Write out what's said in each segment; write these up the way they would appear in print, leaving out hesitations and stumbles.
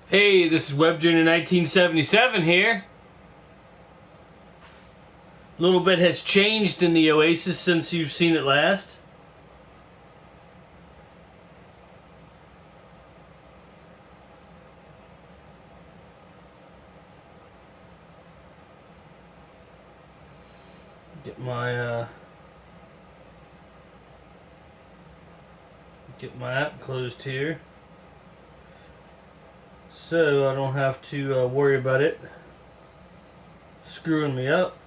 Hey, this is Web Junior 1977 here. A little bit has changed in the Oasis since you've seen it last. Get my app closed here, so I don't have to worry about it screwing me up.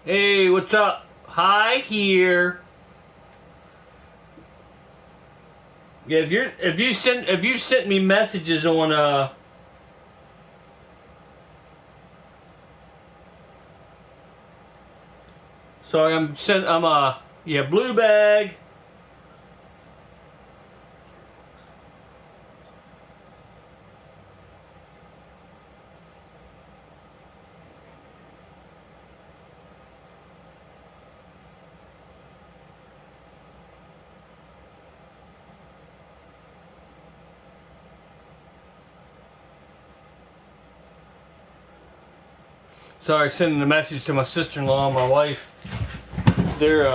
Hey, what's up? Hi here. Yeah, if you sent me messages on sorry, yeah, blue bag. Sorry, sending a message to my sister-in-law and my wife. There's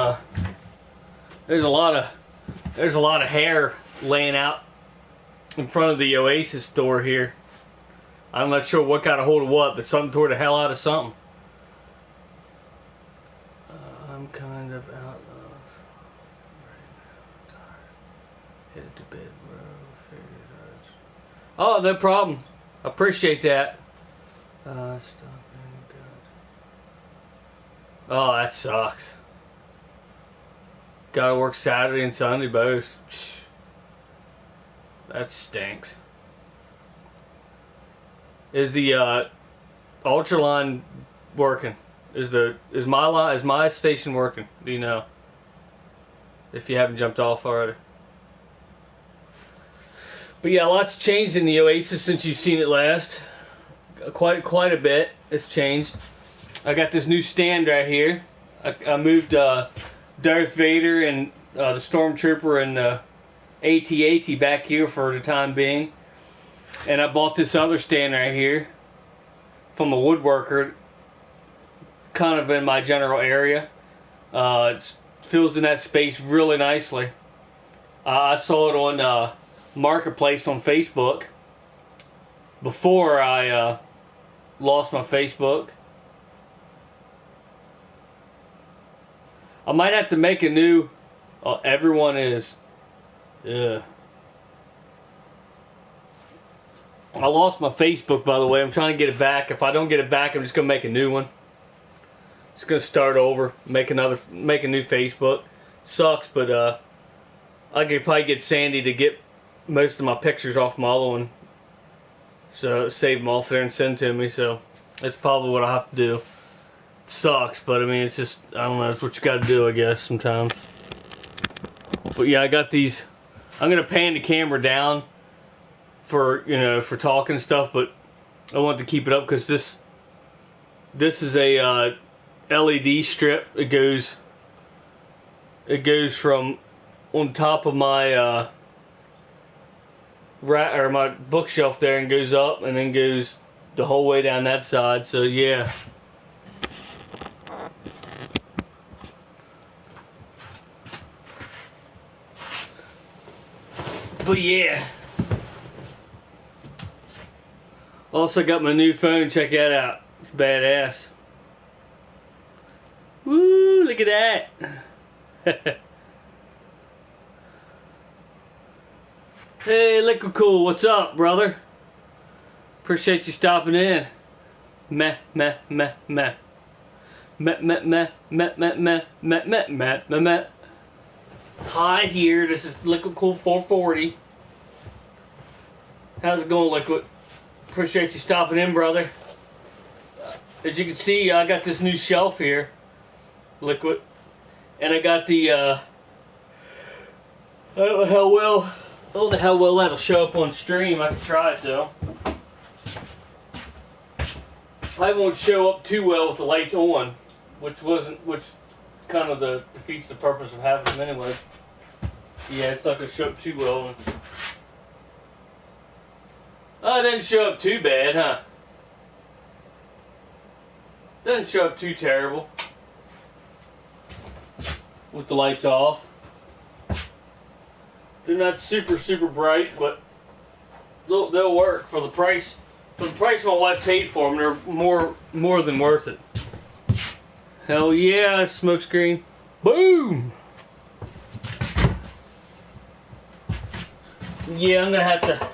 a lot of hair laying out in front of the Oasis store here. I'm not sure what got a hold of what, but something tore the hell out of something. I'm kind of out of right now. Tired. Headed to bed, bro. Oh, no problem. Appreciate that. Stop. Oh, that sucks. Gotta work Saturday and Sunday both. That stinks. Is the Ultraline working? Is my station working? Do you know? If you haven't jumped off already. But yeah, lots changed in the Oasis since you've seen it last. Quite a bit has changed. I got this new stand right here. I moved Darth Vader and the Stormtrooper and AT-AT back here for the time being. And I bought this other stand right here from a woodworker, kind of in my general area. It fills in that space really nicely. I saw it on Marketplace on Facebook before I lost my Facebook. I might have to make a new... everyone is. Ugh. I lost my Facebook, by the way. I'm trying to get it back. If I don't get it back, I'm just going to make a new one. Just going to start over. Make a new Facebook. Sucks, but I could probably get Sandy to get most of my pictures off my other one. So save them off there and send to me. So that's probably what I have to do. Sucks, but I mean, it's just, I don't know, it's what you gotta do, I guess, sometimes. But yeah, I got these. I'm gonna pan the camera down for, for talking and stuff, but I want to keep it up because this is a LED strip. It goes from on top of my my bookshelf there and goes up and then goes the whole way down that side. So yeah. But yeah. Also got my new phone. Check that out. It's badass. Woo! Look at that. Hey, Liquid Cool. What's up, brother? Appreciate you stopping in. Meh, meh, meh, meh. Meh, meh, meh, meh, meh, meh, meh, meh, meh, meh, meh. Hi here, this is Liquid Cool 440. How's it going, Liquid? Appreciate you stopping in, brother. As you can see, I got this new shelf here, Liquid, and I got the I don't know how well that'll show up on stream. I can try it though. Probably won't show up too well with the lights on, which kind of defeats the purpose of having them anyway. Yeah, it's not gonna show up too well. Oh, it didn't show up too bad, huh? Doesn't show up too terrible. With the lights off. They're not super bright, but they'll work for the price. For the price my wife paid for them, they're more than worth it. Hell yeah, smoke screen. Boom! Yeah, I'm gonna have to.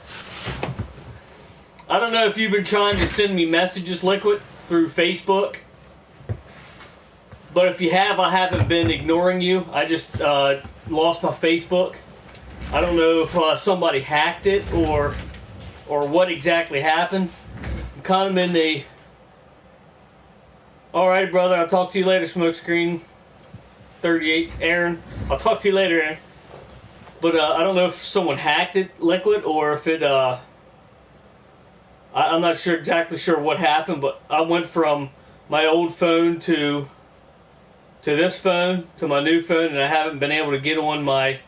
I don't know if you've been trying to send me messages, Liquid, through Facebook. But if you have, I haven't been ignoring you. I just lost my Facebook. I don't know if somebody hacked it or what exactly happened. I'm kind of in the... Alright, brother, I'll talk to you later, Smokescreen 38, Aaron. I'll talk to you later, Aaron. But I don't know if someone hacked it, Liquid, or if it... I'm not sure exactly sure what happened, but I went from my old phone to this phone, to my new phone, and I haven't been able to get on my...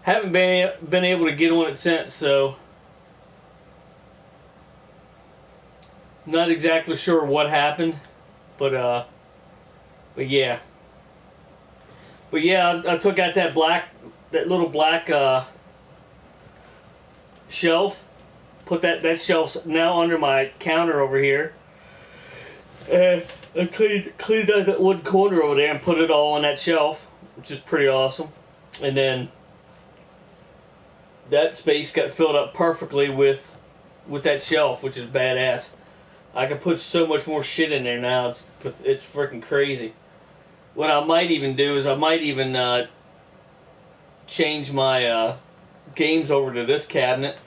Haven't been able to get on it since, so... Not exactly sure what happened, but yeah. But yeah, I took out that little black shelf, put that shelf now under my counter over here, and I cleaned out that one corner over there and put it all on that shelf, which is pretty awesome. And then that space got filled up perfectly with that shelf, which is badass. I can put so much more shit in there now. It's freaking crazy. What I might even do is I might even change my games over to this cabinet,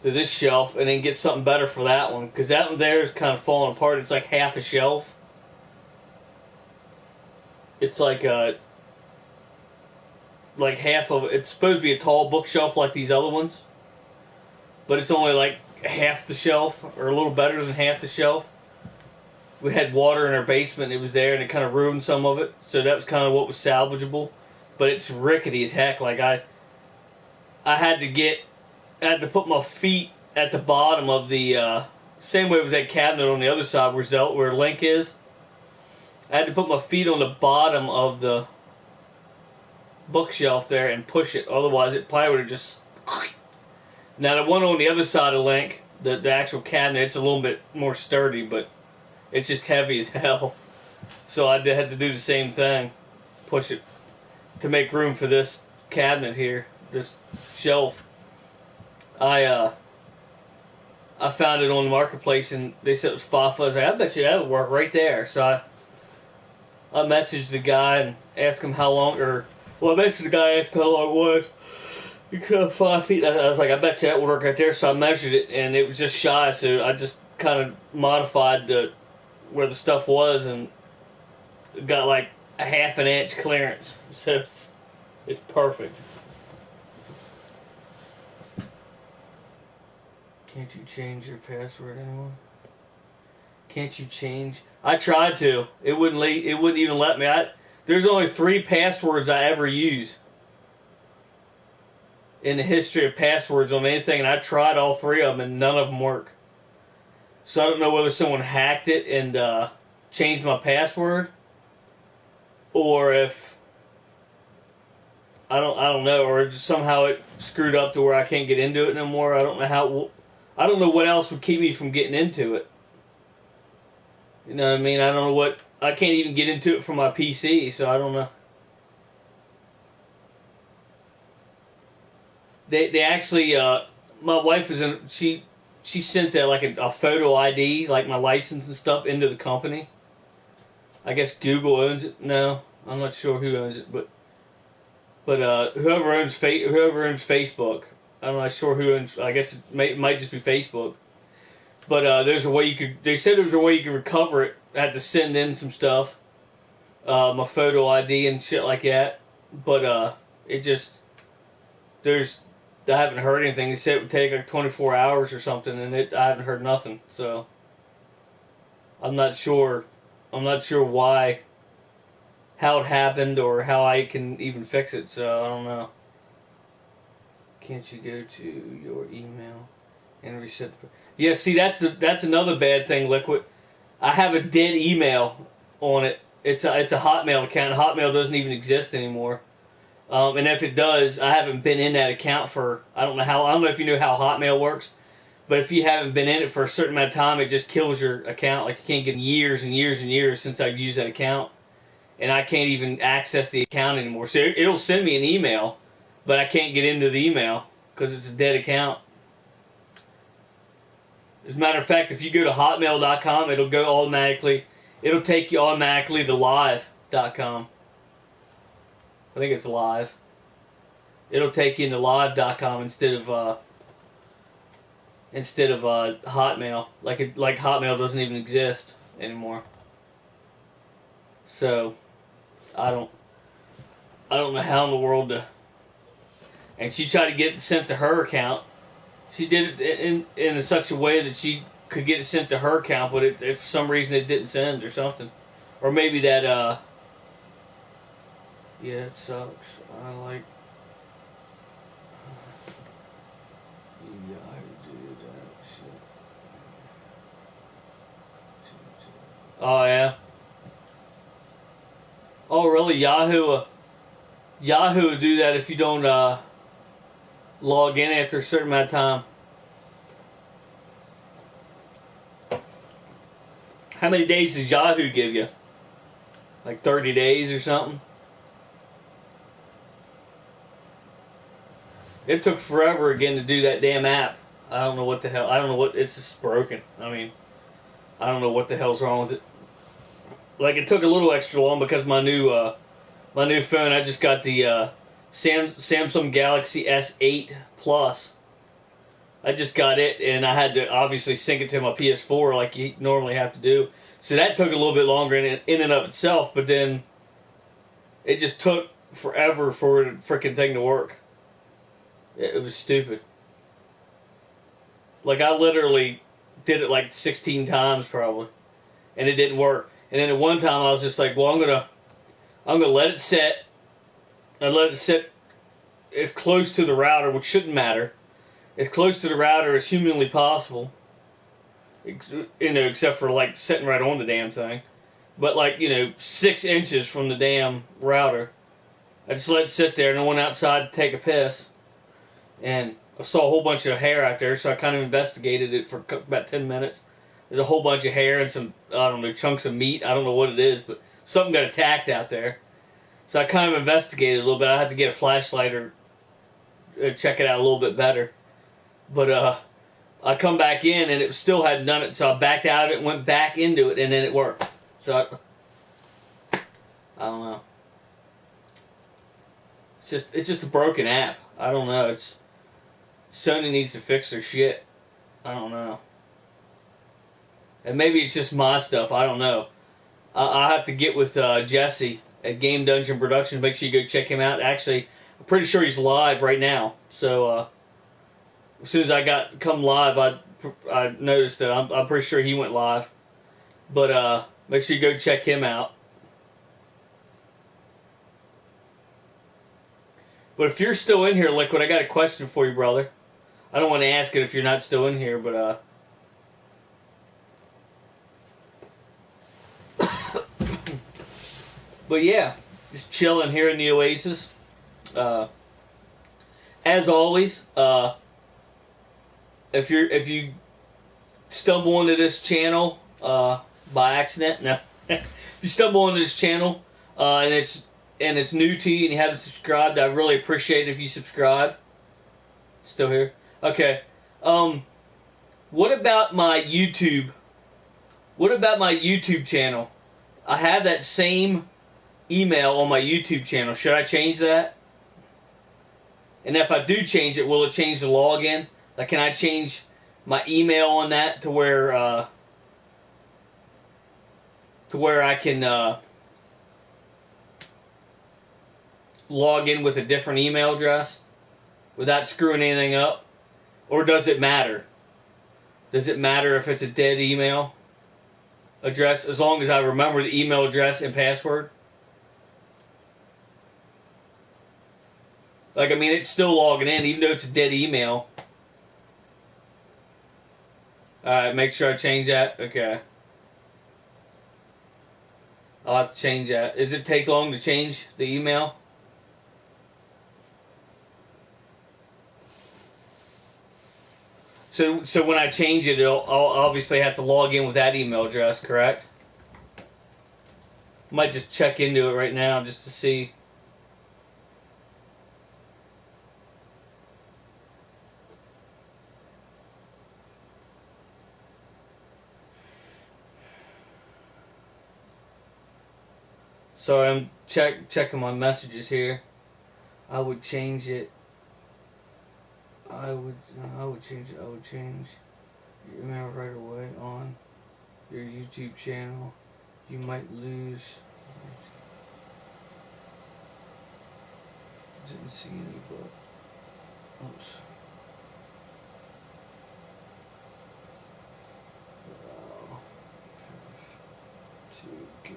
to this shelf, and then get something better for that one, because that one there is kind of falling apart. It's like half a shelf. It's like half of it's supposed to be a tall bookshelf like these other ones, but it's only like half the shelf, or a little better than half the shelf. We had water in our basement, it was there, and it kind of ruined some of it, so that was kind of what was salvageable. But it's rickety as heck. Like I had to put my feet at the bottom of the same way with that cabinet on the other side where Link is. I had to put my feet on the bottom of the bookshelf there and push it, otherwise it probably would have just... Now the one on the other side of Link, the actual cabinet, it's a little bit more sturdy, but it's just heavy as hell. So I had to do the same thing. Push it to make room for this cabinet here, this shelf. I found it on the marketplace and they said it was $5. I was like, I bet you that would work right there. So I messaged the guy and asked him how long, I messaged the guy and asked him how long it was. You could 5 feet. I was like, I bet you that would work right there. So I measured it, and it was just shy. So I just kind of modified where the stuff was, and got like a ½ an inch clearance. So it's perfect. Can't you change your password anymore? Can't you change? I tried to. It wouldn't even let me. There's only 3 passwords I ever use in the history of passwords on anything, and I tried all 3 of them, and none of them work. So I don't know whether someone hacked it and changed my password, or if I don't know, or just somehow it screwed up to where I can't get into it no more. I don't know what else would keep me from getting into it. You know what I mean? I don't know I can't even get into it from my PC, so I don't know. They actually, my wife she sent like a photo ID, like my license and stuff, into the company. I guess Google owns it. No, I'm not sure who owns it, but whoever owns Facebook, I'm not sure who owns. I guess it might just be Facebook. But there's a way they said there was a way you could recover it. I had to send in some stuff, my photo ID and shit like that. But it just I haven't heard anything. They said it would take like 24 hours or something, and I haven't heard nothing. So I'm not sure. I'm not sure how it happened or how I can even fix it. So I don't know. Can't you go to your email and reset the... Yeah, see, that's another bad thing, Liquid. I have a dead email on it. It's a Hotmail account. Hotmail doesn't even exist anymore. And if it does, I haven't been in that account for, I don't know if you know how Hotmail works, but if you haven't been in it for a certain amount of time, it just kills your account. Like, you can't get years and years and years since I've used that account, and I can't even access the account anymore. So it'll send me an email, but I can't get into the email because it's a dead account. As a matter of fact, if you go to hotmail.com, it'll take you automatically to live.com. I think it's live. It'll take you into live.com instead of Hotmail. Like Hotmail doesn't even exist anymore. So I don't know how in the world to. And she tried to get it sent to her account. She did it in such a way that she could get it sent to her account, but if for some reason it didn't send or something, or maybe that yeah, it sucks. I like. Yeah, I do that shit. Oh yeah. Oh really? Yahoo would do that if you don't log in after a certain amount of time. How many days does Yahoo give you? Like 30 days or something? It took forever again to do that damn app. I don't know what the hell. I don't know what. It's just broken. I mean, I don't know what the hell's wrong with it. Like, it took a little extra long because my new phone. I just got the Samsung Galaxy S8 Plus. I just got it, and I had to obviously sync it to my PS4 like you normally have to do. So that took a little bit longer in and of itself, but then it just took forever for the freaking thing to work. It was stupid. Like, I literally did it like 16 times probably, and it didn't work. And then at one time I was just like, well, I'm gonna let it set. I let it sit as close to the router, which shouldn't matter, as close to the router as humanly possible. Except for like sitting right on the damn thing. But like, 6 inches from the damn router. I just let it sit there, and I went outside to take a piss. And I saw a whole bunch of hair out there, so I kind of investigated it for about 10 minutes. There's a whole bunch of hair and some, I don't know, chunks of meat. I don't know what it is, but something got attacked out there. So I kind of investigated a little bit. I had to get a flashlight or check it out a little bit better. But I come back in, and it still hadn't done it, so I backed out of it and went back into it, and then it worked. So I don't know. It's just a broken app. I don't know. Sony needs to fix their shit. I don't know. And maybe it's just my stuff. I don't know. I'll have to get with Jesse at Game Dungeon Productions. Make sure you go check him out. Actually, I'm pretty sure he's live right now. So as soon as I come live, I noticed that I'm pretty sure he went live. But make sure you go check him out. But if you're still in here, Liquid, I got a question for you, brother. I don't want to ask it if you're not still in here, but but yeah, just chilling here in the Oasis. As always, if you stumble onto this channel by accident, no, if you stumble onto this channel and it's new to you and you haven't subscribed, I really appreciate it if you subscribe. Still here? Okay. What about my YouTube? What about my YouTube channel? I have that same email on my YouTube channel. Should I change that? And if I do change it, will it change the login? Like, can I change my email on that to where I can log in with a different email address without screwing anything up? Or does it matter? Does it matter if it's a dead email address as long as I remember the email address and password? Like, I mean, it's still logging in, even though it's a dead email. Alright, make sure I change that. Okay. I'll have to change that. Does it take long to change the email? So when I change it, I'll obviously have to log in with that email address, correct? Might just check into it right now just to see. Sorry, I'm checking my messages here. I would change it. I would change it. I would change your email right away on your YouTube channel. You might lose. Didn't see any, but oops. Too good.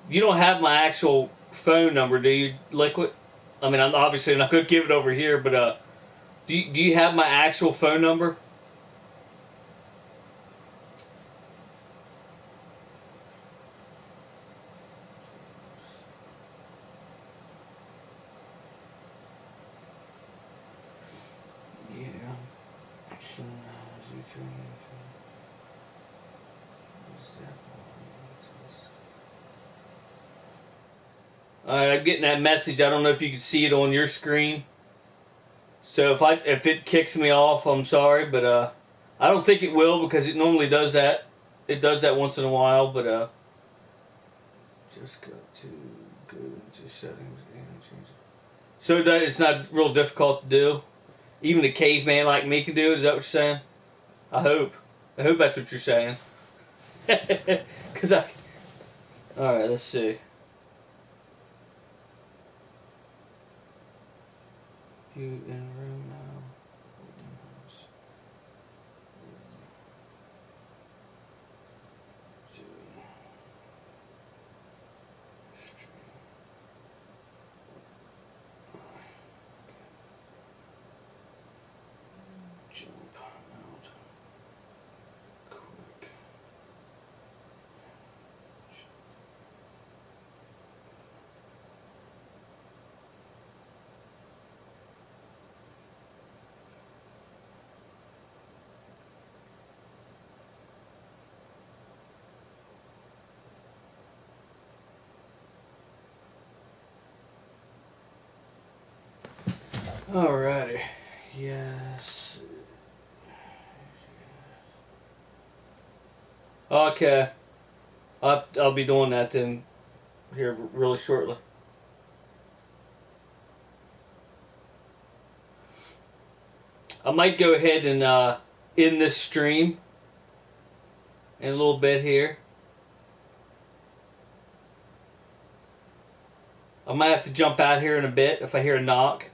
You don't have my actual phone number, do you, Liquid? I mean, I'm obviously not going to give it over here, but do you have my actual phone number? Yeah. Alright, I'm getting that message. I don't know if you can see it on your screen. So if it kicks me off, I'm sorry, but I don't think it will because it normally does that. It does that once in a while, but just got to go into settings and change it. So that it's not real difficult to do. Even a caveman like me can do it. Is that what you're saying? I hope. I hope that's what you're saying. Cause I. All right, let's see. You in room now? Jump out quick. Alrighty. Yes. Okay. I'll be doing that then here really shortly. I might go ahead and end this stream in a little bit here. I might have to jump out here in a bit if I hear a knock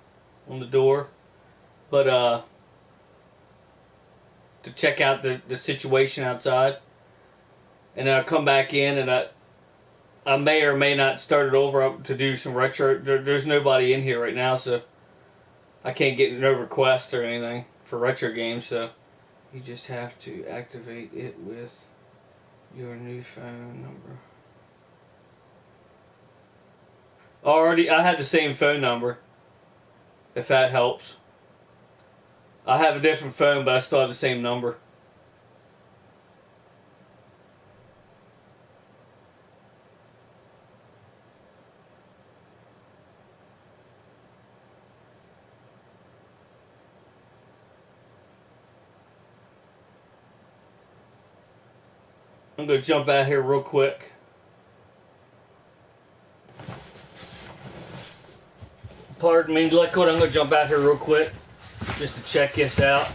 on the door. But to check out the situation outside. And then I'll come back in and I may or may not start it over to do some retro. There's nobody in here right now, so I can't get no request or anything for retro games, so you just have to activate it with your new phone number. Already, I had the same phone number, if that helps. I have a different phone, but I still have the same number. I'm going to jump out here real quick. Pardon me, Liquid. I'm going to jump out here real quick just to check this out.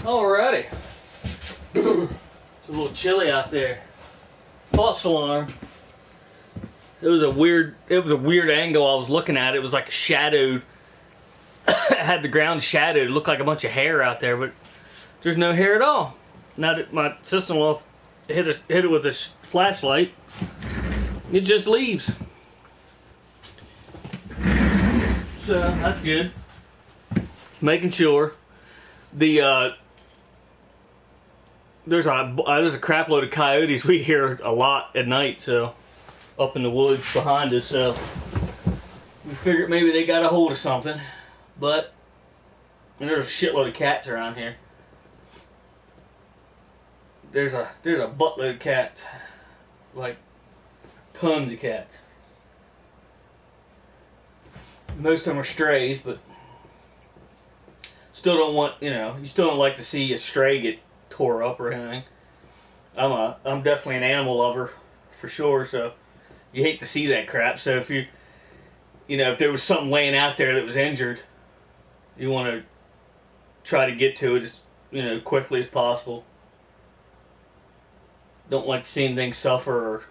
Alrighty. It's a little chilly out there. False alarm. It was a weird angle I was looking at. It was like shadowed. It had the ground shadowed. It looked like a bunch of hair out there, but there's no hair at all. Now that my sister-in-law hit it with a flashlight, it just leaves. So that's good. Making sure. There's a crap load of coyotes we hear a lot at night, so up in the woods behind us, so we figured maybe they got a hold of something. But there's a shitload of cats around here. There's a buttload of cats. Like tons of cats. Most of them are strays, but still don't want, you still don't like to see a stray get tore up or anything. I'm definitely an animal lover for sure, so you hate to see that crap. So if if there was something laying out there that was injured, you want to try to get to it as quickly as possible. Don't like seeing things suffer.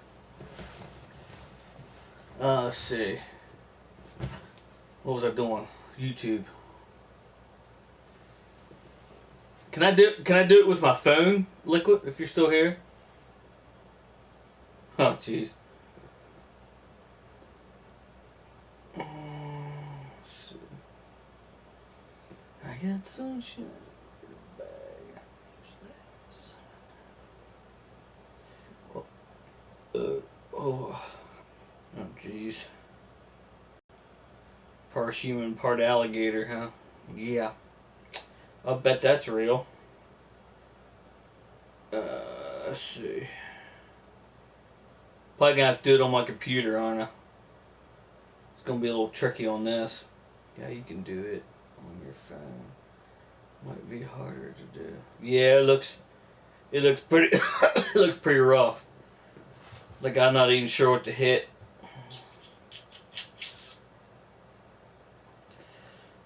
Let's see. What was I doing? YouTube. Can I do it with my phone, Liquid? If you're still here. Oh, jeez. I got some shit in the bag. Oh, jeez. Part human, part alligator, huh? Yeah. I'll bet that's real. Let's see. Probably gonna have to do it on my computer, aren't I? It's gonna be a little tricky on this. Yeah, you can do it on your phone. Might be harder to do. Yeah, it looks pretty it looks pretty rough. Like I'm not even sure what to hit.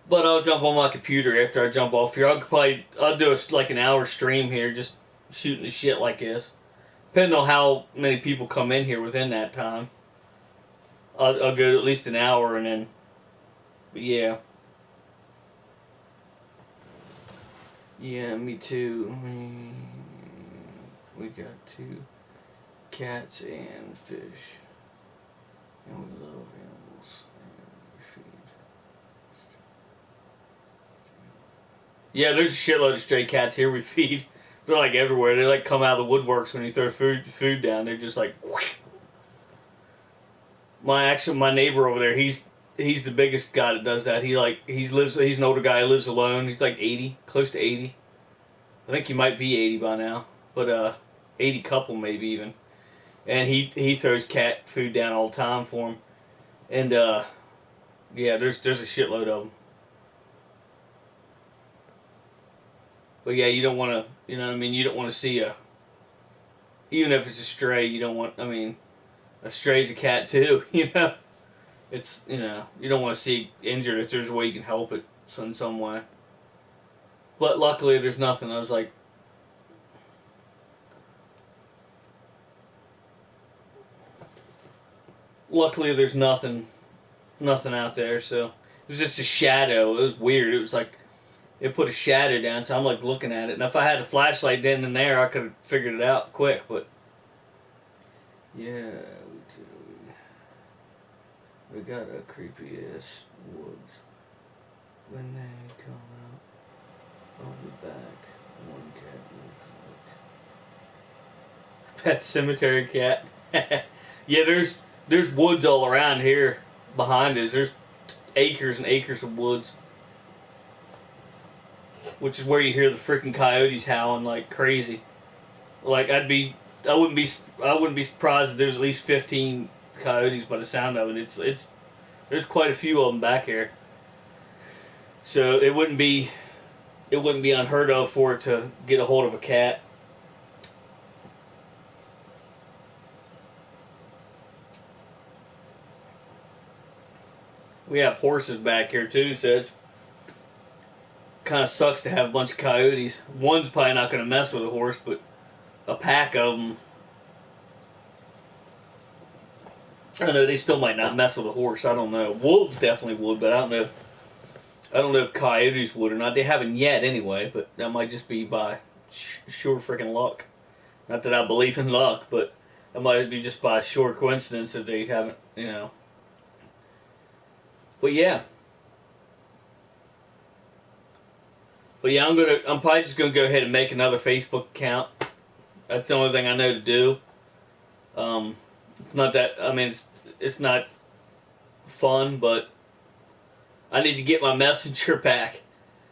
But I'll jump on my computer after I jump off here. I'll do like an hour stream here, just shooting the shit like this. Depending on how many people come in here within that time, I'll go at least an hour and then. But yeah. Yeah, me too. We got 2 cats and fish, and we love animals. Yeah, there's a shitload of stray cats here we feed. They're like everywhere. They like come out of the woodworks when you throw food down. They're just like. My neighbor over there, he's the biggest guy that does that. He's an older guy, he lives alone. He's like 80, close to 80. I think he might be 80 by now, but 80 couple maybe even. And he throws cat food down all the time for him. And yeah, there's a shitload of them. But yeah, you don't want to, you know what I mean? You don't want to see even if it's a stray, you don't want, I mean, a stray's a cat too, It's, you don't want to see it injured if there's a way you can help it in some way. But luckily there's nothing. I was like, luckily there's nothing out there, so it was just a shadow. It was weird. It was like, it put a shadow down, so I'm like looking at it. And if I had a flashlight then and there, I could have figured it out quick, but yeah, we got a creepy ass woods. When they come out on the back, one cat looks like Pet Cemetery cat. Yeah, there's woods all around here behind us. There's acres and acres of woods. Which is where you hear the freaking coyotes howling like crazy. Like I wouldn't be surprised if there's at least 15 coyotes by the sound of it. There's quite a few of them back here. So it wouldn't be unheard of for it to get a hold of a cat. We have horses back here too, so kind of sucks to have a bunch of coyotes. One's probably not going to mess with a horse, but a pack of them, I don't know, they still might not mess with a horse. I don't know. Wolves definitely would, but I don't know if coyotes would or not. They haven't yet anyway, but that might just be by sure freaking luck. Not that I believe in luck, but it might be just by sure coincidence that they haven't, you know. But yeah. But yeah, I'm probably just gonna go ahead and make another Facebook account. That's the only thing I know to do. It's not that, I mean, it's not fun, but I need to get my messenger back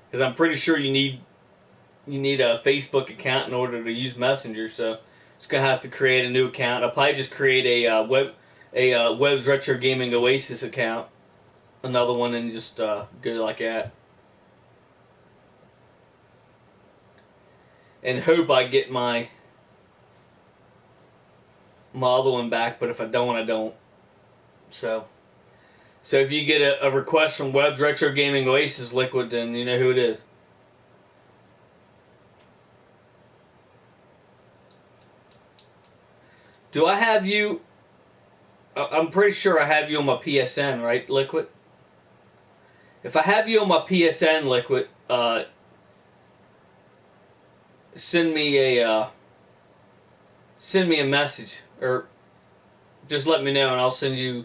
because I'm pretty sure you need a Facebook account in order to use Messenger. So just gonna have to create a new account. I'll probably just create a Web's Retro Gaming Oasis account, another one, and just go like that, and hope I get my other one back. But if I don't, I don't. So if you get a request from Web's Retro Gaming Oasis Liquid, then you know who it is. Do I have you? I'm pretty sure I have you on my PSN, right, Liquid? If I have you on my PSN, Liquid, send me a message, or just let me know, and I'll send you.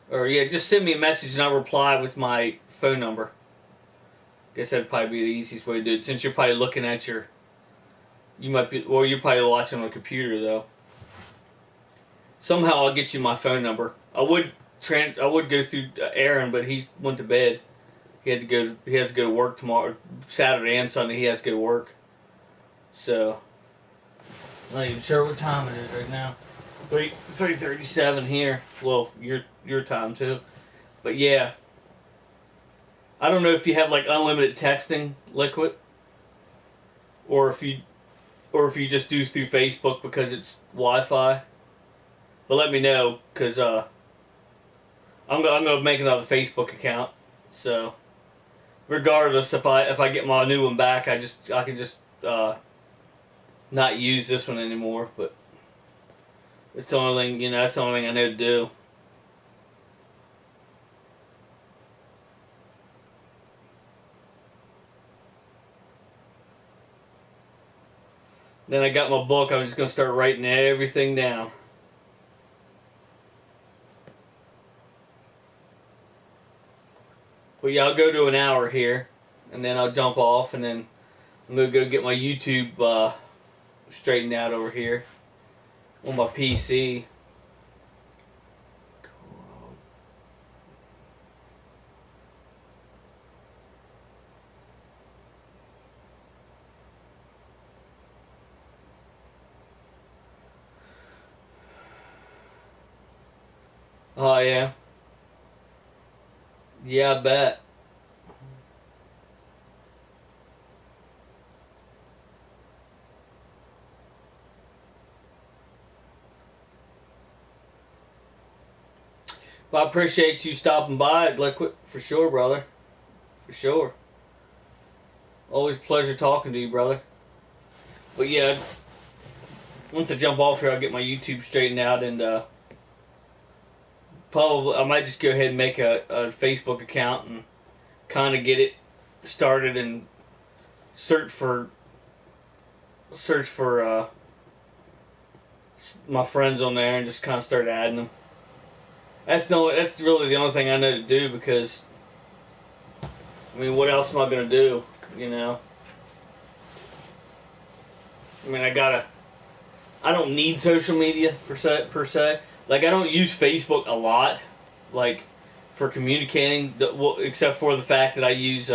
Or yeah, just send me a message, and I'll reply with my phone number. Guess that'd probably be the easiest way to do it, since you're probably looking at your. You might be, well, you're probably watching on a computer though. Somehow I'll get you my phone number. I would go through Aaron, but he went to bed. He has to go to work tomorrow, Saturday and Sunday. He has to go to work. So I'm not even sure what time it is right now. 3:37 here. Well, your time too. But yeah, I don't know if you have like unlimited texting, Liquid, or if you just do through Facebook because it's Wi-Fi. But let me know, because I'm gonna make another Facebook account. So regardless, if I get my new one back, I can just not use this one anymore. But it's the only thing, that's the only thing I know to do. Then I got my book. I'm just gonna start writing everything down. But yeah, I'll go to an hour here, and then I'll jump off, and then I'm gonna go get my YouTube straightened out over here on my PC. Oh yeah, yeah, I bet. Well, I appreciate you stopping by, Liquid, for sure, brother. For sure. Always a pleasure talking to you, brother. But yeah, once I jump off here, I'll get my YouTube straightened out, and probably I might just go ahead and make a Facebook account and kind of get it started and search for my friends on there and just kind of start adding them. That's really the only thing I know to do, because I mean, what else am I gonna do? You know. I mean, I don't need social media per se. Like, I don't use Facebook a lot, like, for communicating. Except for the fact that I use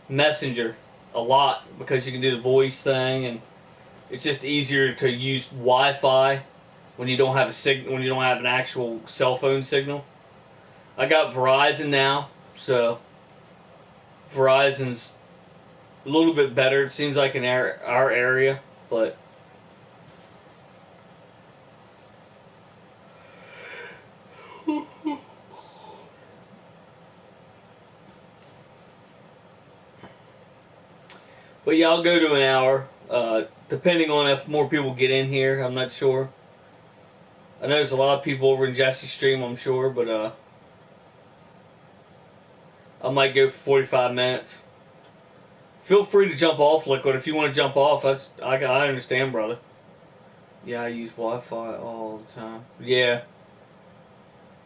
Messenger a lot, because you can do the voice thing, and it's just easier to use Wi-Fi when you don't have when you don't have an actual cell phone signal. I got Verizon now, so Verizon's a little bit better. It seems like in our area, but But yeah, I'll go to an hour. Depending on if more people get in here, I'm not sure. I know there's a lot of people over in Jesse's stream, I'm sure, but I might go for 45 minutes. Feel free to jump off, Liquid. If you want to jump off, I understand, brother. Yeah, I use Wi-Fi all the time. Yeah.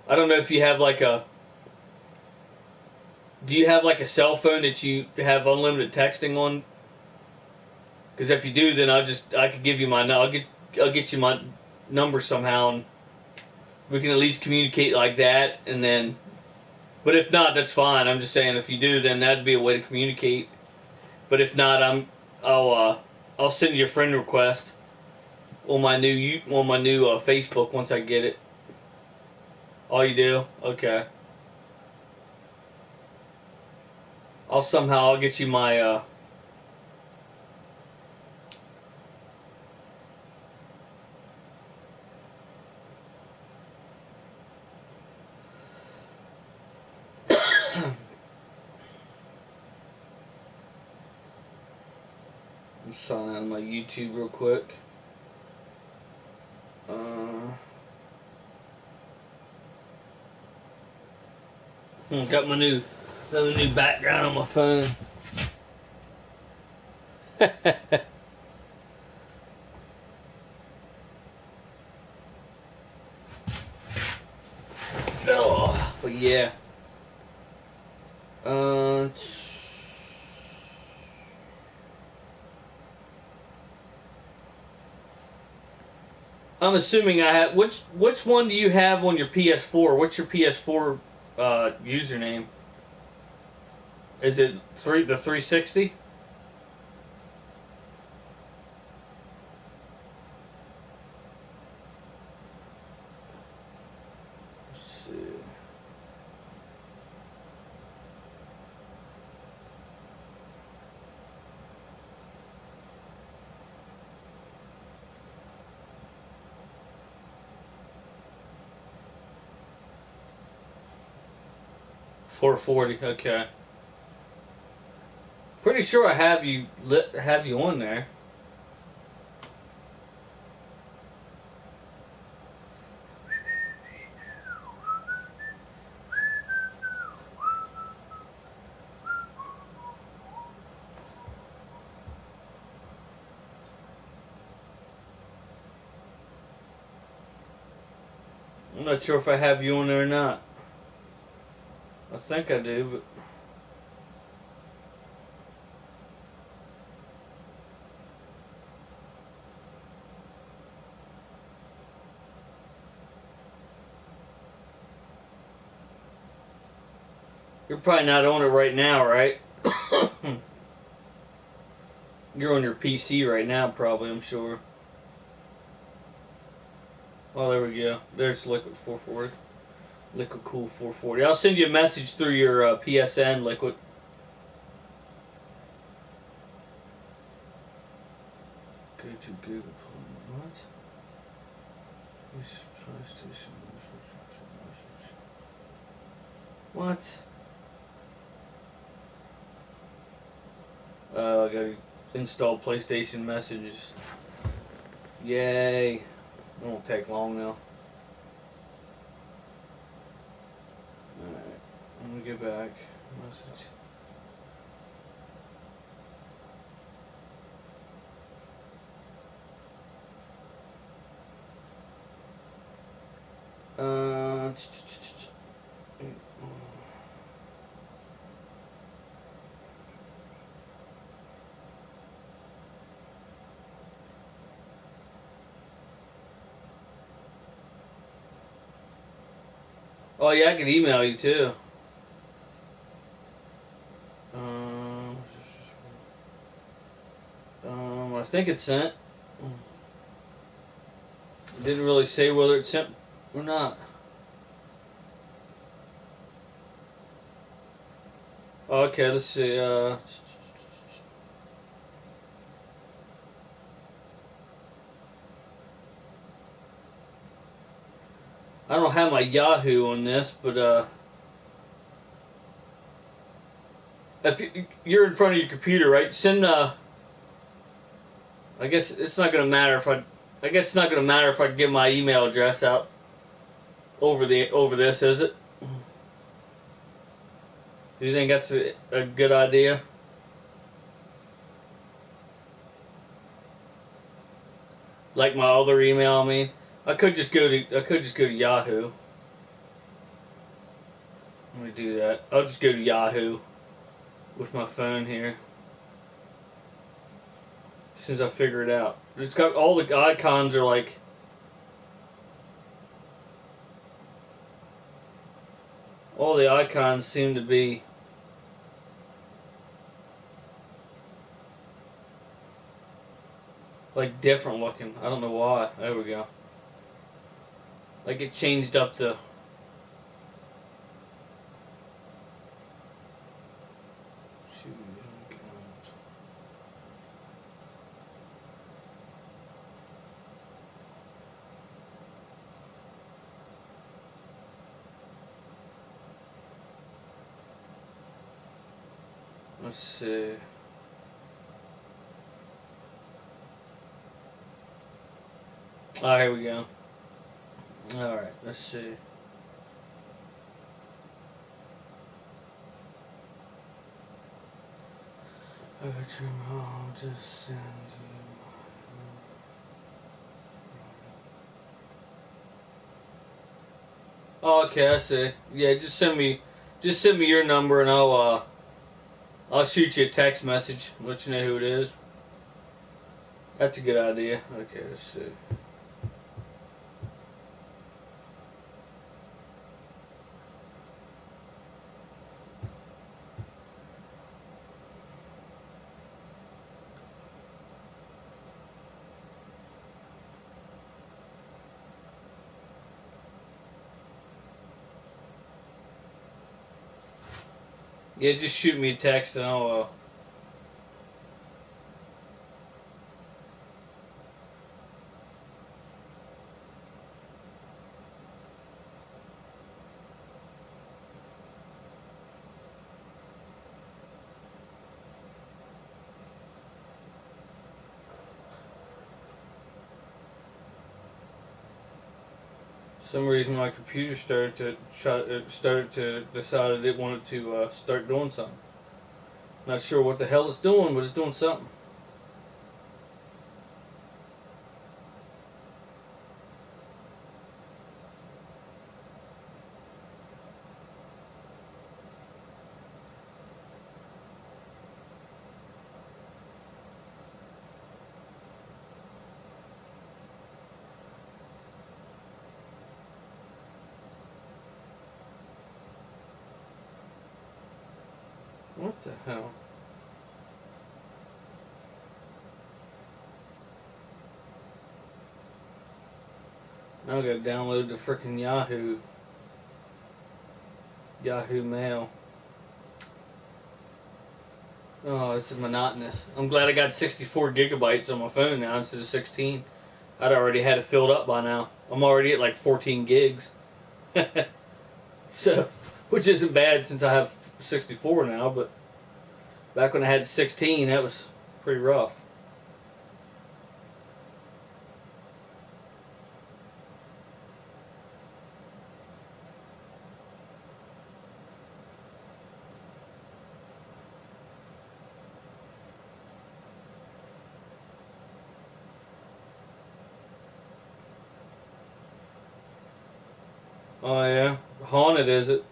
I don't know if you have like a... Do you have like a cell phone that you have unlimited texting on? Because if you do, then I could give you my... I'll get you my number somehow, and we can at least communicate like that, and then... But if not, that's fine. I'm just saying, if you do, then that'd be a way to communicate. But if not, I'll send you a friend request on my new Facebook once I get it. Oh, you do? Okay. I'll get you my I'm signing out of my YouTube real quick. Got another new background on my phone. Oh, but yeah. I'm assuming I have. Which one do you have on your PS4? What's your PS4 username? Is it the 360? Let's see. $440. Okay. Pretty sure I have you on there. I'm not sure if I have you on there or not. I think I do, but... You're probably not on it right now, right? You're on your PC right now, probably, I'm sure. Oh, there we go. There's Liquid 440. Liquid Cool 440. I'll send you a message through your PSN, Liquid. Go to Google. What? What? I gotta install PlayStation messages. Yay. It won't take long now. Alright. Let me get back. Message. Oh yeah, I can email you too. I think it's sent. It didn't really say whether it's sent or not. Okay, let's see. I don't have my Yahoo on this, but if you're in front of your computer, right? Send I guess it's not gonna matter if I guess it's not gonna matter if I give my email address out over this, is it? Do you think that's a good idea? Like my other email, I mean, I could just go to Yahoo. Let me do that. I'll just go to Yahoo with my phone here. As soon as I figure it out. It's got all the icons are like all the icons seem to be like different looking. I don't know why. There we go. Like it changed up the let's see. Oh, here we go. Alright, let's see. I'll just send you. Oh, okay, I see. Yeah, just send me your number and I'll shoot you a text message, let you know who it is. That's a good idea. Okay, let's see. Yeah, just shoot me a text and I'll some reason my computer started to decided it wanted to start doing something. Not sure what the hell it's doing, but it's doing something. What the hell? Now I gotta download the frickin' Yahoo Mail. Oh, this is monotonous. I'm glad I got 64 gigabytes on my phone now instead of 16. I'd already had it filled up by now. I'm already at like 14 gigs. So, which isn't bad since I have 64 now, but back when I had 16, that was pretty rough. Oh yeah, haunted is it?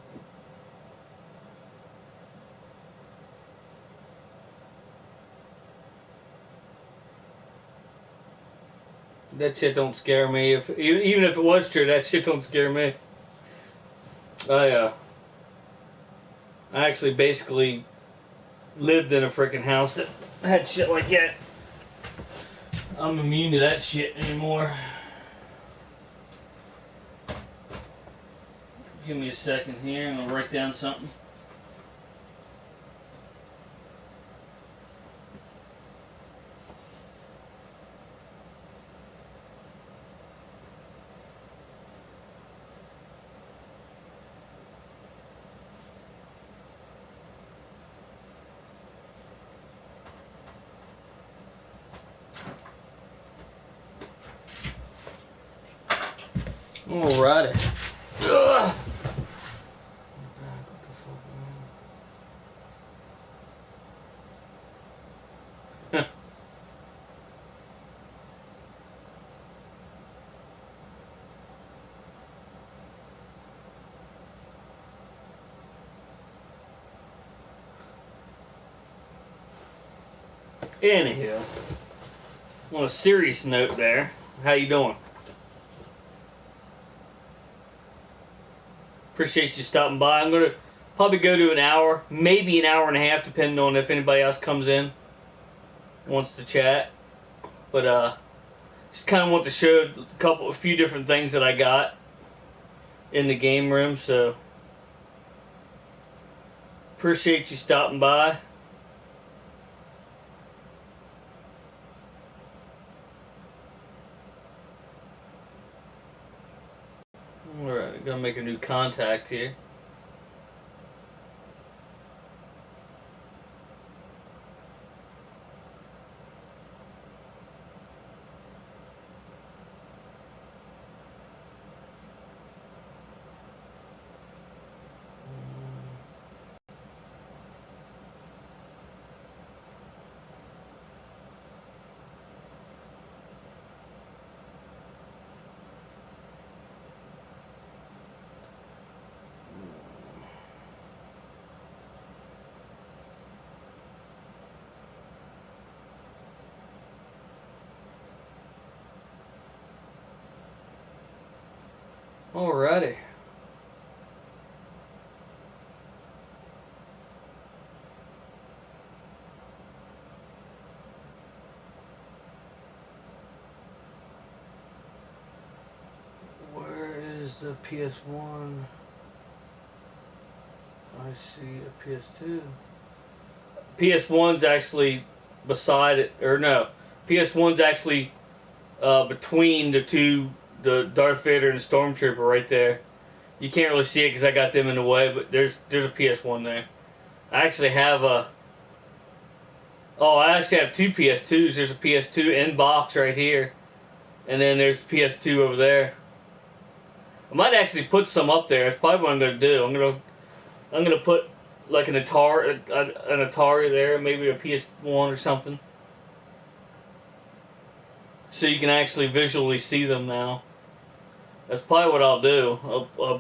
That shit don't scare me. If even if it was true, that shit don't scare me. I I actually basically lived in a freaking house that had shit like that. I'm immune to that shit anymore. Give me a second here. I'm gonna write down something. Alrighty. Ugh. Anyhow, on a serious note there, how you doing? Appreciate you stopping by. I'm going to probably go to an hour, maybe an hour and a half, depending on if anybody else comes in, wants to chat. But just kind of want to show a few different things that I got in the game room, so appreciate you stopping by. Alright, gonna make a new contact here. Alrighty. Where is the PS1? I see a PS2. PS1's actually beside it, or no, PS1's actually between the two, the Darth Vader and the Stormtrooper right there. You can't really see it because I got them in the way, but there's a PS1 there. I actually have a. Oh, I actually have two PS2s. There's a PS2 in box right here, and then there's the PS2 over there. I might actually put some up there. That's probably what I'm gonna do. I'm gonna put like an Atari there, maybe a PS1 or something, so you can actually visually see them now. That's probably what I'll do. I'll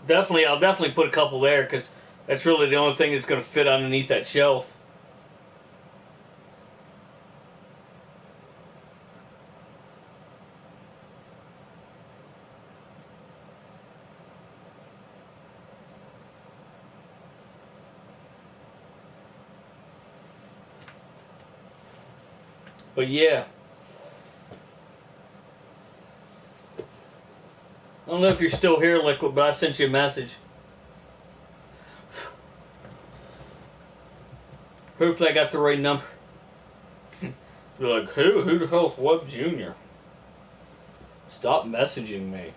definitely put a couple there because that's really the only thing that's gonna fit underneath that shelf. But yeah. I don't know if you're still here, Liquid, but I sent you a message. Hopefully I got the right number. You're like, who? Who the hell's Web Jr.? Stop messaging me.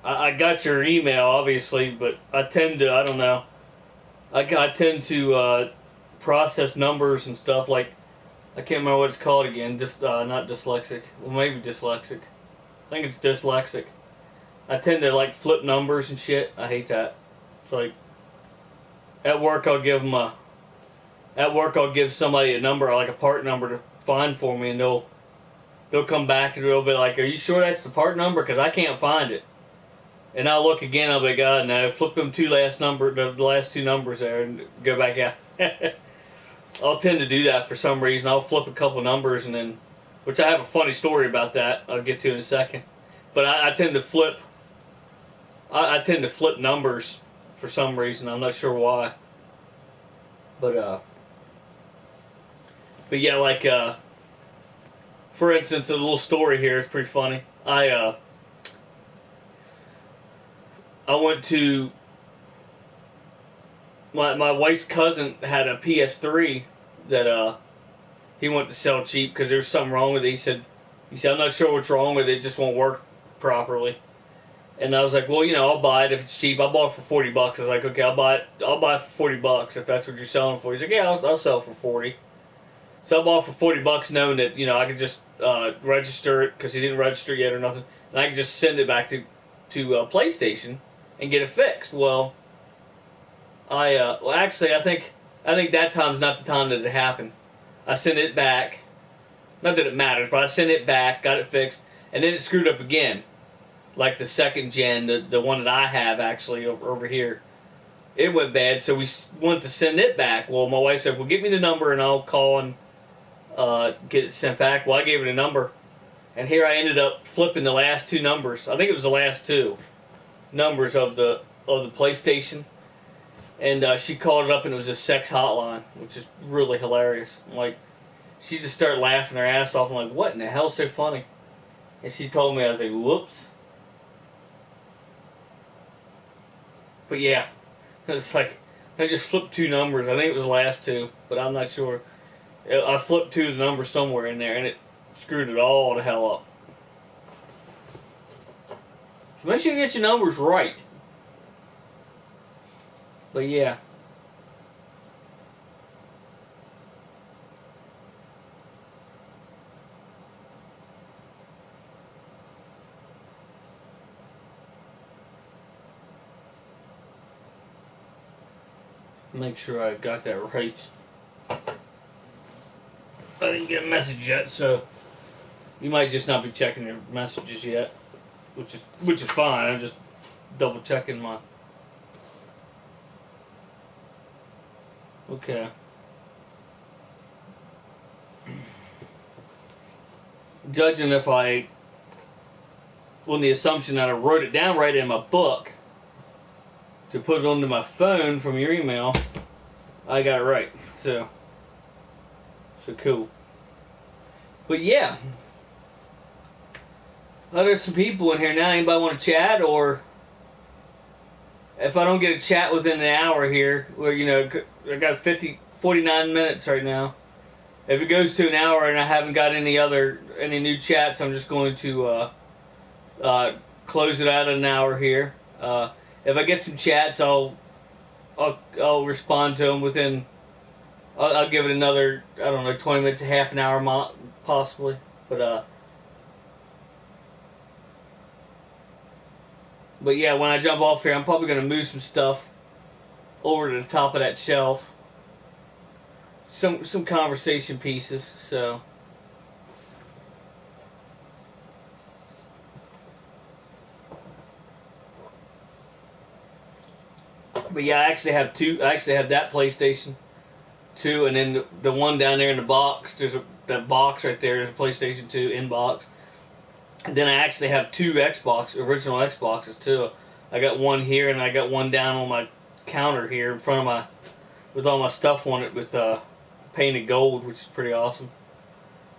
I got your email, obviously, but I tend to, I don't know. I tend to process numbers and stuff like, I can't remember what it's called again. Not dyslexic. Well, maybe dyslexic. I think it's dyslexic. I tend to like flip numbers and shit. I hate that. It's like at work I'll give somebody a number, like a part number, to find for me, and they'll come back and they'll be like, "Are you sure that's the part number? Because I can't find it." And I'll look again. I'll be, God, no. Flip them the last two numbers there, and go back out. I'll tend to do that for some reason. I'll flip a couple numbers and then, which I have a funny story about that. I'll get to in a second. But I tend to flip. I tend to flip numbers for some reason. I'm not sure why. But yeah, like for instance, a little story here is pretty funny. I went to my wife's cousin had a PS3 that he wanted to sell cheap because there was something wrong with it. He said, I'm not sure what's wrong with it. It just won't work properly. And I was like, well, I'll buy it if it's cheap. I bought it for $40. I was like, okay, I'll buy it for $40 if that's what you're selling for. He's like, yeah, I'll sell it for 40. So I bought for $40, knowing that I could just register it because he didn't register yet or nothing, and I could just send it back to PlayStation and get it fixed. Well, actually, I think that time's not the time that it happened. I sent it back. Not that it matters, but I sent it back, got it fixed, and then it screwed up again. Like the second gen, the one that I have actually over here, it went bad. So we went to send it back. Well, my wife said, "Well, give me the number and I'll call and get it sent back." Well, I gave her the number, and here I ended up flipping the last two numbers. I think it was the last two numbers of the PlayStation, and she called it up, and it was a sex hotline, which is really hilarious. Like, she just started laughing her ass off. I'm like, "What in the hell's so funny?" And she told me, I was like, "Whoops." But yeah, it was like I just flipped two numbers. I think it was the last two, but I'm not sure. I flipped two of the numbers somewhere in there, and it screwed it all the hell up. So make sure you get your numbers right. But yeah. Make sure I got that right. I didn't get a message yet, so you might just not be checking your messages yet, which is fine. I'm just double checking my. Okay. Judging if I, on the assumption that I wrote it down right in my book to put it onto my phone from your email, I got it right. So cool. But yeah, there's some people in here now. Anybody want to chat? Or if I don't get a chat within an hour here, where I got 49 minutes right now. If it goes to an hour and I haven't got any new chats, I'm just going to close it out at an hour here. If I get some chats, I'll respond to them within. I'll give it another, I don't know, 20 minutes, half an hour possibly. But yeah, when I jump off here, I'm probably going to move some stuff over to the top of that shelf. Some conversation pieces, so. But yeah, I actually have two. I actually have that PlayStation 2, and then the one down there in the box. That box right there is a PlayStation 2 in box. And then I actually have two original Xboxes too. I got one here, and I got one down on my counter here in front of with all my stuff on it with painted gold, which is pretty awesome.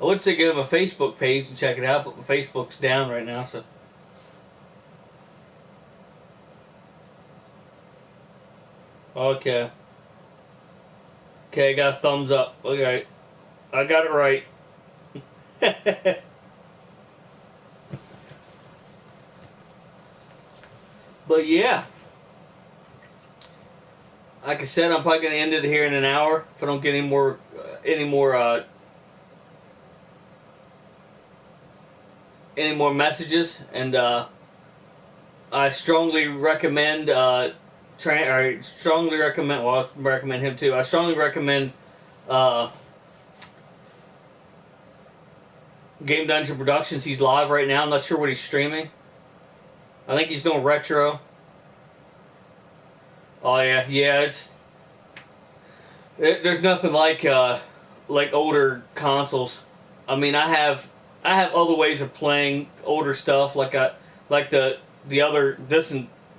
I would say go to my Facebook page and check it out, but my Facebook's down right now, so. Okay. Okay, got a thumbs up. Okay. I got it right. But yeah. Like I said, I'm probably going to end it here in an hour if I don't get any more messages. And I strongly recommend strongly recommend. Well, I recommend him too. I strongly recommend Game Dungeon Productions. He's live right now. I'm not sure what he's streaming. I think he's doing retro. Oh yeah. There's nothing like older consoles. I mean, I have other ways of playing older stuff, like the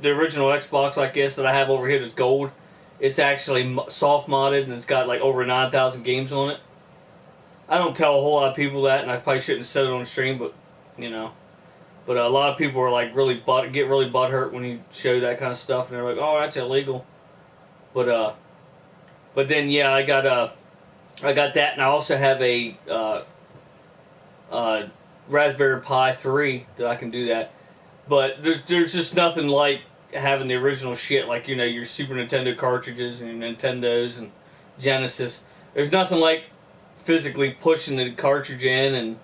original Xbox, I guess, that I have over here is gold. It's actually soft modded, and it's got like over 9,000 games on it. I don't tell a whole lot of people that, and I probably shouldn't have said it on stream, but But a lot of people are like get really butthurt when you show that kind of stuff, and they're like, "Oh, that's illegal." But then yeah, I got that, and I also have a Raspberry Pi 3 that I can do that. But there's just nothing like having the original shit, like your Super Nintendo cartridges and your Nintendos and Genesis. There's nothing like physically pushing the cartridge in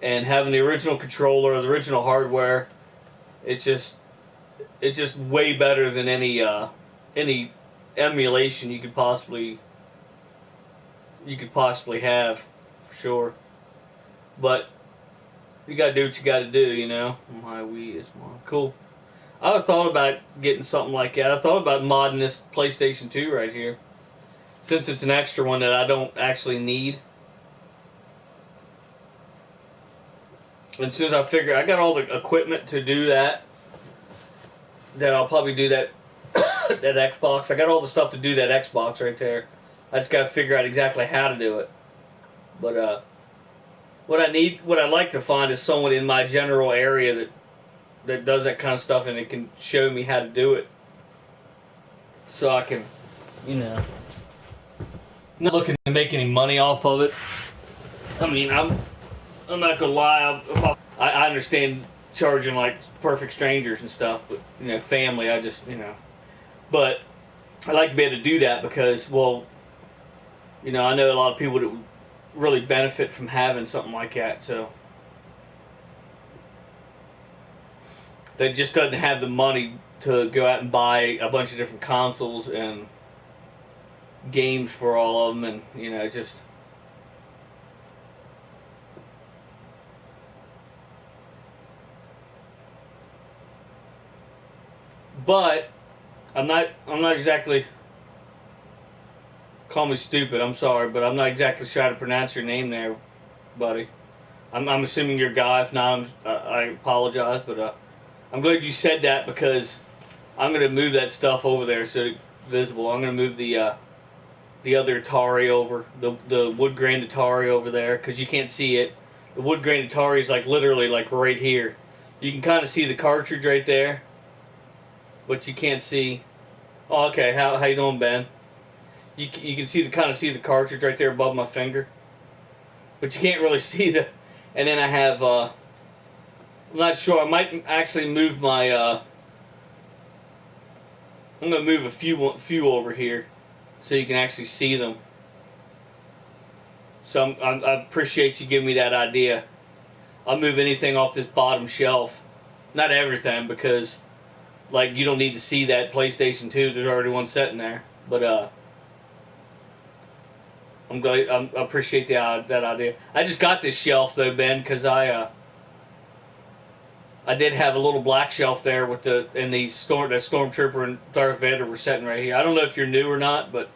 and having the original controller, the original hardware. It's just way better than any emulation you could possibly have, for sure. But you gotta do what you gotta do, you know. My Wii is more cool. I thought about getting something like that. I thought about modding this PlayStation 2 right here, since it's an extra one that I don't actually need. And as soon as I figure I got all the equipment to do that, then I'll probably do that that Xbox. I got all the stuff to do that Xbox right there. I just gotta figure out exactly how to do it. But what I'd like to find is someone in my general area that does that kind of stuff, and it can show me how to do it, so I can, you know, not looking to make any money off of it. I mean, I'm not gonna lie. I understand charging like perfect strangers and stuff, but you know, family, I just, you know, but I like to be able to do that because, well, you know, I know a lot of people that would really benefit from having something like that, so they just doesn't have the money to go out and buy a bunch of different consoles and games for all of them, and you know, just but I'm not exactly, call me stupid, I'm sorry, but I'm not exactly sure how to pronounce your name there, buddy. I'm assuming you're a guy. If not, I apologize, but I'm glad you said that, because I'm going to move that stuff over there so it's visible. I'm going to move the other Atari over, the wood grain Atari over there, because you can't see it. The wood grain Atari is like literally like right here. You can kind of see the cartridge right there, but you can't see. Oh, okay. How you doing, Ben? You can kind of see the cartridge right there above my finger, but you can't really see the. And then I have. I'm not sure. I might actually move my. I'm gonna move a few over here, so you can actually see them. So I appreciate you giving me that idea. I'll move anything off this bottom shelf, not everything, because like you don't need to see that PlayStation 2. There's already one sitting there. But I appreciate that idea. I just got this shelf though, Ben, because I did have a little black shelf there with that Stormtrooper and Darth Vader were sitting right here. I don't know if you're new or not, but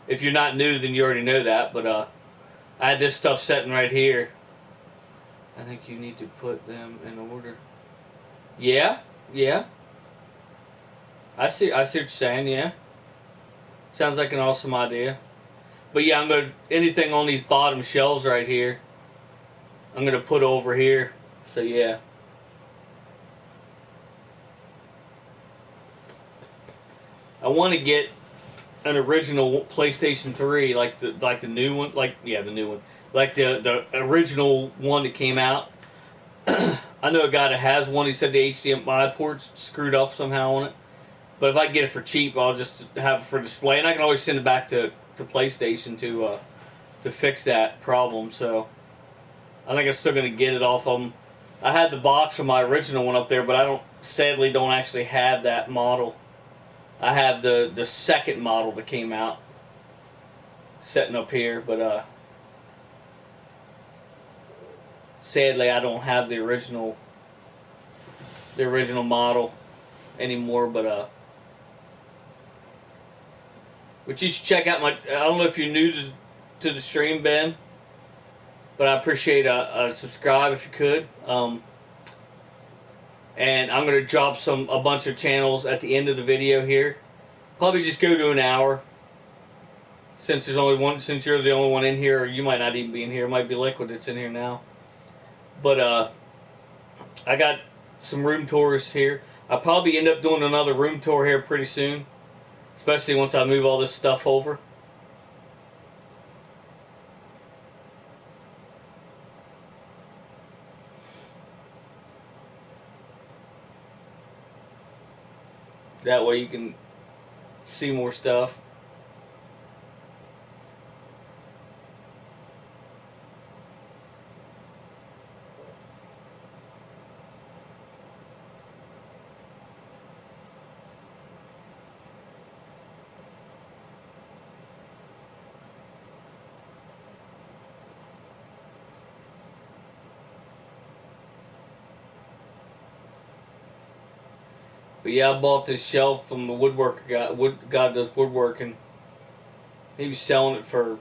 if you're not new, then you already know that. But I had this stuff sitting right here. I think you need to put them in order. Yeah, yeah. I see what you're saying. Yeah, sounds like an awesome idea. But yeah, anything on these bottom shelves right here, I'm gonna put over here. So yeah. I want to get an original PlayStation 3, like the new one, the new one, like the original one that came out. I know a guy that has one. He said the HDMI port's screwed up somehow on it. But if I get it for cheap, I'll just have it for display, and I can always send it back to PlayStation to fix that problem. So I think I'm still gonna get it off of them. I had the box from my original one up there, but I sadly don't actually have that model. I have the second model that came out sitting up here, but sadly I don't have the original model anymore. But you should check out my. I don't know if you're new to the stream, Ben, but I appreciate a subscribe if you could. And I'm gonna drop a bunch of channels at the end of the video here. Probably just go to an hour, since there's only one. Since you're the only one in here, or you might not even be in here. It might be Liquid that's in here now. But I got some room tours here. I'll probably end up doing another room tour here pretty soon, especially once I move all this stuff over. That way you can see more stuff. But yeah, I bought this shelf from the woodworker guy. Guy that does woodworking. He was selling it for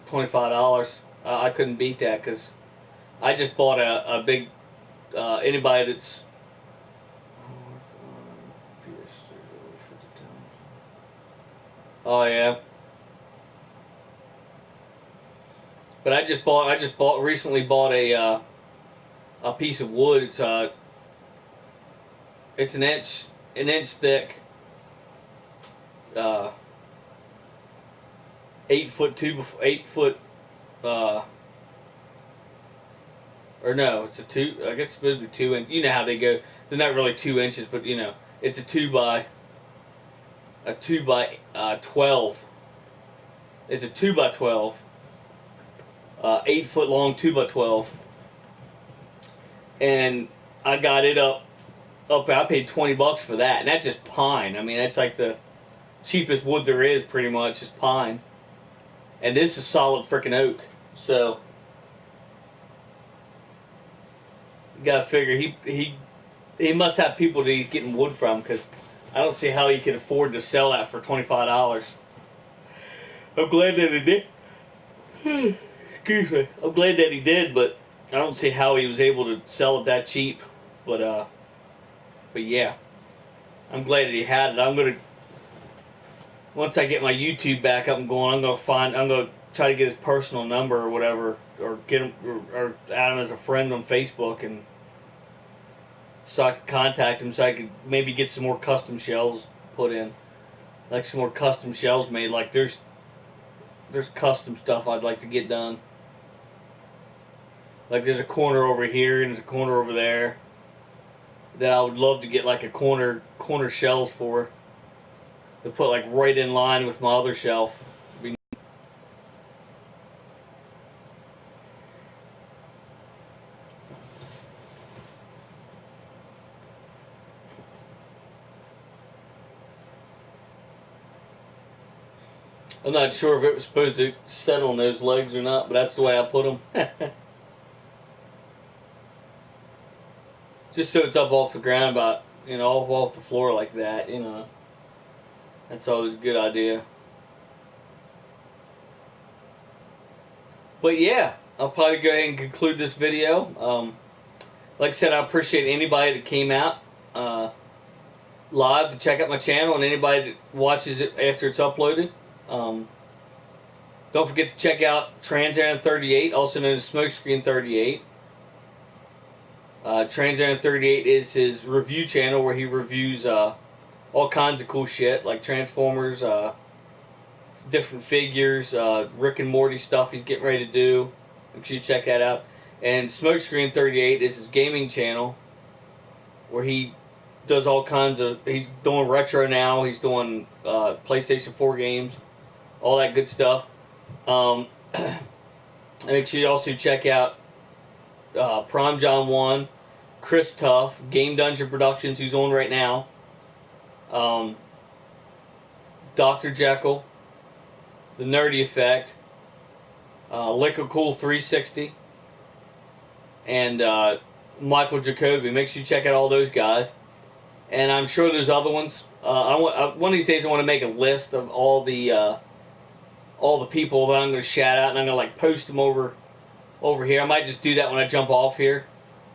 $25. I couldn't beat that because I just bought a big. Anybody that's oh yeah, but recently bought a piece of wood. It's an inch thick, uh, 8 foot 8 foot, or no, it's a two. I guess it's supposed to be 2 inch. You know how they go. They're not really 2 inches, but you know, it's a 2 by 12. It's a 2 by 12, 8 foot long 2 by 12, and I got it up. I paid $20 for that, and that's just pine. I mean, that's like the cheapest wood there is, pretty much, is pine. And this is solid freaking oak. So you gotta figure he must have people that he's getting wood from, because I don't see how he could afford to sell that for $25. I'm glad that he did. Excuse me. I'm glad that he did, but I don't see how he was able to sell it that cheap. But yeah, I'm glad that he had it. Once I get my YouTube back up and going, I'm gonna try to get his personal number or whatever, or get him, or add him as a friend on Facebook, and so I can contact him, so I could maybe get some more custom shells put in, like some more custom shells made. Like there's custom stuff I'd like to get done. Like there's a corner over here and there's a corner over there that I would love to get like a corner shelves for, to put like right in line with my other shelf. I'm not sure if it was supposed to set on those legs or not, but that's the way I put them. Just so it's up off the ground, about, off the floor like that, That's always a good idea. But yeah, I'll probably go ahead and conclude this video. Like I said, I appreciate anybody that came out live to check out my channel, and anybody that watches it after it's uploaded. Don't forget to check out Trans 38, also known as Smokescreen 38. Trans 38 is his review channel where he reviews all kinds of cool shit, like Transformers, different figures, Rick and Morty stuff he's getting ready to do. Make sure you check that out. And Smokescreen 38 is his gaming channel where he does all kinds of... He's doing retro now. He's doing PlayStation 4 games, all that good stuff. And make sure you also check out Prime John 1, Chris Tuff, Game Dungeon Productions, who's on right now, Dr. Jekyll, The Nerdy Effect, Liquid Cool 360, and Michael Jacoby. Make sure you check out all those guys. And I'm sure there's other ones. One of these days I want to make a list of all the people that I'm going to shout out, and I'm going to like post them over here. I might just do that when I jump off here.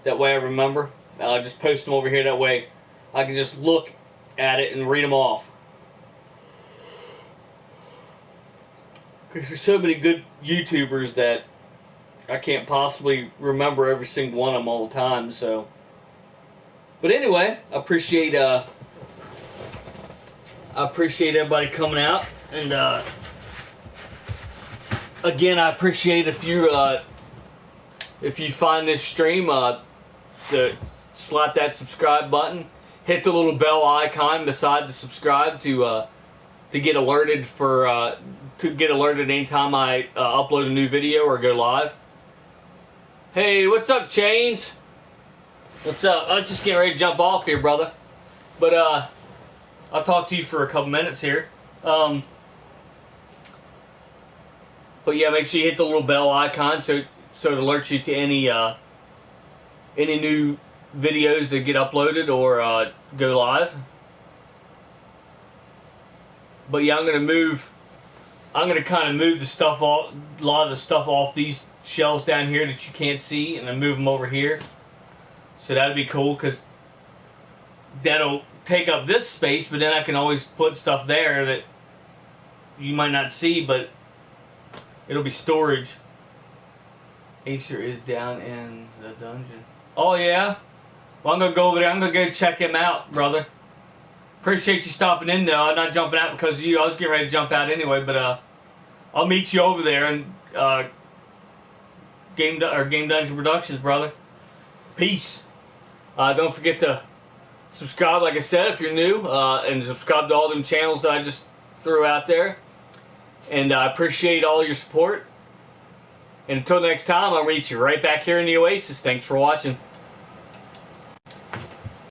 That way I remember. I'll just post them over here. That way I can just look at it and read them off. Because there's so many good YouTubers that I can't possibly remember every single one of them all the time. So, but anyway, I appreciate everybody coming out, and again, I appreciate if you find this stream, to slap that subscribe button, hit the little bell icon beside the subscribe to get alerted anytime I upload a new video or go live. Hey, what's up, Chains? What's up? I was just getting ready to jump off here, brother. But I'll talk to you for a couple minutes here. But yeah, make sure you hit the little bell icon so it alerts you to any new videos that get uploaded or go live. But yeah, I'm gonna kind of move the stuff off, a lot of the stuff off these shelves down here that you can't see, and then move them over here. So that'd be cool, because that'll take up this space, but then I can always put stuff there that you might not see, but it'll be storage. Acer is down in the dungeon. Oh yeah? Well, I'm gonna go over there. I'm gonna go check him out, brother. Appreciate you stopping in though. I'm not jumping out because of you. I was getting ready to jump out anyway, but I'll meet you over there and Game Dungeon Productions, brother. Peace. Don't forget to subscribe, like I said, if you're new, and subscribe to all them channels that I just threw out there. And I appreciate all your support. And until next time, I'll meet you right back here in the Oasis. Thanks for watching.